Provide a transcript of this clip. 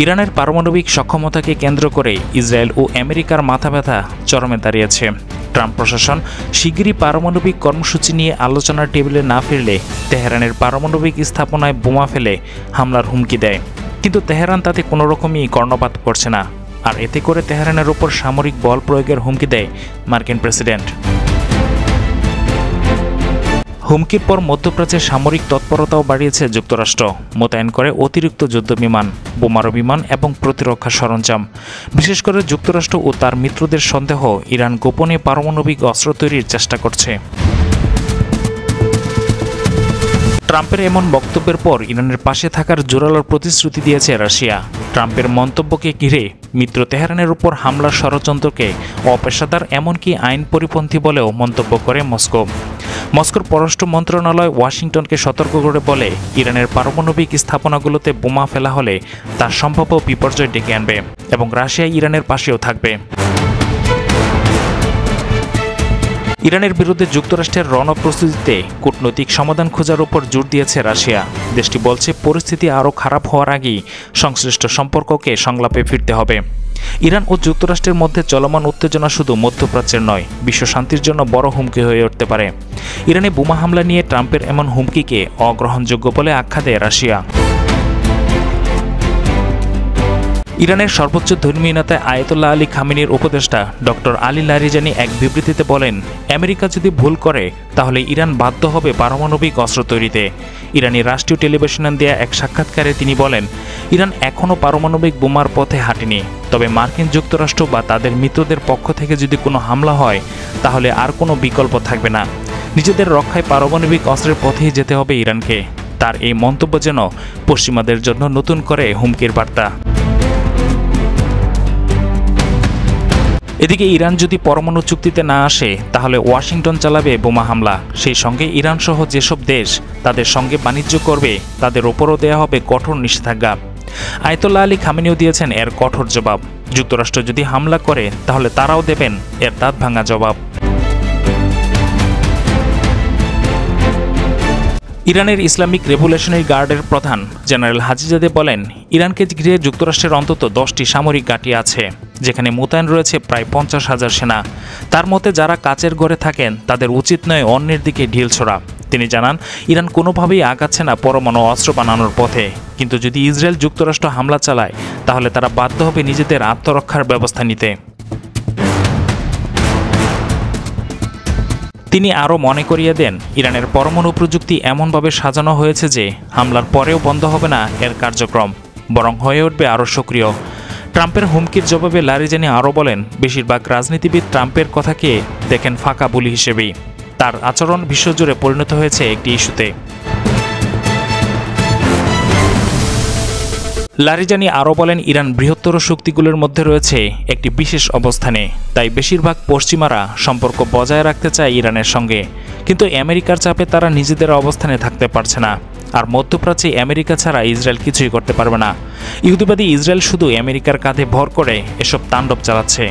ইরানের পারমাণবিক সক্ষমতাকে কেন্দ্র করে ইসরায়েল ও আমেরিকার মাথাব্যথা চরমে দাঁড়িয়েছে। ট্রাম্প প্রশাসন শিগগিরই পারমাণবিক কর্মসূচি নিয়ে আলোচনার টেবিলে না ফিরলে তেহরানের পারমাণবিক স্থাপনায় বোমা ফেলে হামলার হুমকি দেয়। কিন্তু তেহরান তাতে কোনো রকমই কর্ণপাত করছে না, আর এতে করে তেহরানের ওপর সামরিক বল প্রয়োগের হুমকি দেয় মার্কিন প্রেসিডেন্ট। হুমকির পর মধ্যপ্রাচ্যে সামরিক তৎপরতাও বাড়িয়েছে যুক্তরাষ্ট্র, মোতায়েন করে অতিরিক্ত যুদ্ধবিমান, বোমারু বিমান এবং প্রতিরক্ষা সরঞ্জাম। বিশেষ করে যুক্তরাষ্ট্র ও তার মিত্রদের সন্দেহ ইরান গোপনে পারমাণবিক অস্ত্র তৈরির চেষ্টা করছে। ট্রাম্পের এমন বক্তব্যের পর ইরানের পাশে থাকার জোরালো প্রতিশ্রুতি দিয়েছে রাশিয়া। ট্রাম্পের মন্তব্যকে ঘিরে মিত্র তেহরানের উপর হামলার ষড়যন্ত্রকে অপেশাদার এমনকি আইন পরিপন্থী বলেও মন্তব্য করে মস্কো। মস্কোর পররাষ্ট্র মন্ত্রণালয় ওয়াশিংটনকে সতর্ক করে বলে, ইরানের পারমাণবিক স্থাপনাগুলোতে বোমা ফেলা হলে তার সম্ভাব্য বিপর্যয় ডেকে আনবে এবং রাশিয়া ইরানের পাশেও থাকবে। ইরানের বিরুদ্ধে যুক্তরাষ্ট্রের রণপ্রস্তুতিতে কূটনৈতিক সমাধান খোঁজার উপর জোর দিয়েছে রাশিয়া। দেশটি বলছে পরিস্থিতি আরও খারাপ হওয়ার আগেই সংশ্লিষ্ট সম্পর্ককে সংলাপে ফিরতে হবে। ইরান ও যুক্তরাষ্ট্রের মধ্যে চলমান উত্তেজনা শুধু মধ্যপ্রাচ্যের নয়, বিশ্ব শান্তির জন্য বড় হুমকি হয়ে উঠতে পারে। ইরানে বোমা হামলা নিয়ে ট্রাম্পের এমন হুমকিকে অগ্রহণযোগ্য বলে আখ্যা দেয় রাশিয়া। ইরানের সর্বোচ্চ ধর্মীয় নেতা আয়াতুল্লাহ আলী খামেনির উপদেষ্টা ডক্টর আলী লারিজানি এক বিবৃতিতে বলেন, আমেরিকা যদি ভুল করে তাহলে ইরান বাধ্য হবে পারমাণবিক অস্ত্র তৈরিতে। ইরানি রাষ্ট্রীয় টেলিভিশনে দেয়া এক সাক্ষাৎকারে তিনি বলেন, ইরান এখনও পারমাণবিক বোমার পথে হাঁটেনি, তবে মার্কিন যুক্তরাষ্ট্র বা তাদের মিত্রদের পক্ষ থেকে যদি কোনো হামলা হয় তাহলে আর কোনো বিকল্প থাকবে না। নিজেদের রক্ষায় পারমাণবিক অস্ত্রের পথেই যেতে হবে ইরানকে। তার এই মন্তব্য যেন পশ্চিমাদের জন্য নতুন করে হুমকির বার্তা। এদিকে ইরান যদি পরমাণু চুক্তিতে না আসে তাহলে ওয়াশিংটন চালাবে বোমা হামলা। সেই সঙ্গে ইরান সহ যেসব দেশ তাদের সঙ্গে বাণিজ্য করবে তাদের ওপরও দেয়া হবে কঠোর নিষেধাজ্ঞা। আয়াতুল্লাহ আলী খামেনিও দিয়েছেন এর কঠোর জবাব। যুক্তরাষ্ট্র যদি হামলা করে তাহলে তারাও দেবেন এর দাঁত ভাঙা জবাব। ইরানের ইসলামিক রেভলিউশনারি গার্ডের প্রধান জেনারেল হাজিজাদে বলেন, ইরানকে ঘিরে যুক্তরাষ্ট্রের অন্তত 10টি সামরিক ঘাঁটি আছে, যেখানে মোতায়েন রয়েছে প্রায় 50,000 সেনা। তার মতে যারা কাচের ঘরে থাকেন তাদের উচিত নয় অন্যের দিকে ঢিল ছোড়া। তিনি জানান, ইরান কোনোভাবেই আগাচ্ছে না পরমাণু অস্ত্র বানানোর পথে, কিন্তু যদি ইসরায়েল যুক্তরাষ্ট্র হামলা চালায় তাহলে তারা বাধ্য হবে নিজেদের আত্মরক্ষার ব্যবস্থা নিতে। তিনি আরও মনে করিয়ে দেন, ইরানের পরমাণু প্রযুক্তি এমনভাবে সাজানো হয়েছে যে হামলার পরেও বন্ধ হবে না এর কার্যক্রম, বরং হয়ে উঠবে আরও সক্রিয়। ট্রাম্পের হুমকির জবাবে লারিজানি আরও বলেন, বেশিরভাগ রাজনীতিবিদ ট্রাম্পের কথাকে দেখেন ফাঁকা বুলি হিসেবেই। তার আচরণ বিশ্বজুড়ে পরিণত হয়েছে একটি ইস্যুতে। লারিজানি আরও বলেন, ইরান বৃহত্তর শক্তিগুলোর মধ্যে রয়েছে একটি বিশেষ অবস্থানে, তাই বেশিরভাগ পশ্চিমারা সম্পর্ক বজায় রাখতে চায় ইরানের সঙ্গে, কিন্তু আমেরিকার চাপে তারা নিজেদের অবস্থানে থাকতে পারছে না। আর মধ্যপ্রাচ্যে আমেরিকা ছাড়া ইসরায়েল কিছুই করতে পারবে না। ইহুদিবাদী ইসরায়েল শুধু আমেরিকার কাঁধে ভর করে এসব তাণ্ডব চালাচ্ছে।